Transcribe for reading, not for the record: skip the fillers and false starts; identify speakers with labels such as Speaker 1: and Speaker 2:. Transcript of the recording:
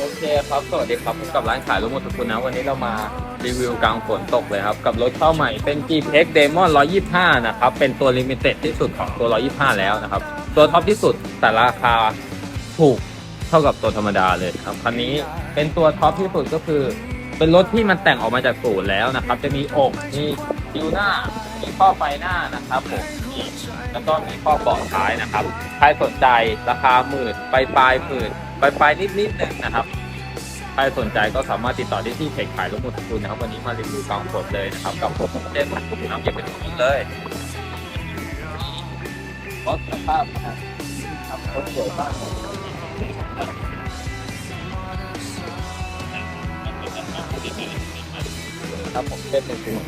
Speaker 1: โอเคครับสวัสดีครับพบกับร้านขายรถมอเตอร์ไซค์นะวันนี้เรามารีวิวกลางฝนตกเลยครับกับรถเข้าใหม่เป็น GX Demon 125นะครับเป็นตัวลิมิเต็ดที่สุดของตัว125แล้วนะครับตัวท็อปที่สุดแต่ราคาถูกเท่ากับตัวธรรมดาเลยครับคันนี้เป็นตัวท็อปที่สุดก็คือเป็นรถที่มันแต่งออกมาจากศูนย์แล้วนะครับจะมีอกมีคิวหน้ามีข้อไฟหน้านะครับผมแล้วก็มีข้อเบาะท้ายนะครับใครสนใจราคาหมื่นปลายหมื่นปลายนิดหนึ่งนะครับ ใครสนใจก็สามารถติดต่อได้ที่เพจขายรถมอเตอร์ไซค์นะครับวันนี้มารีวิวกลางฝนเลยนะครับกับผมเต้นน้ำอย่าเป็นของเลยรถสภาพนะครับรถสวยมากครับผมเต้นเป็น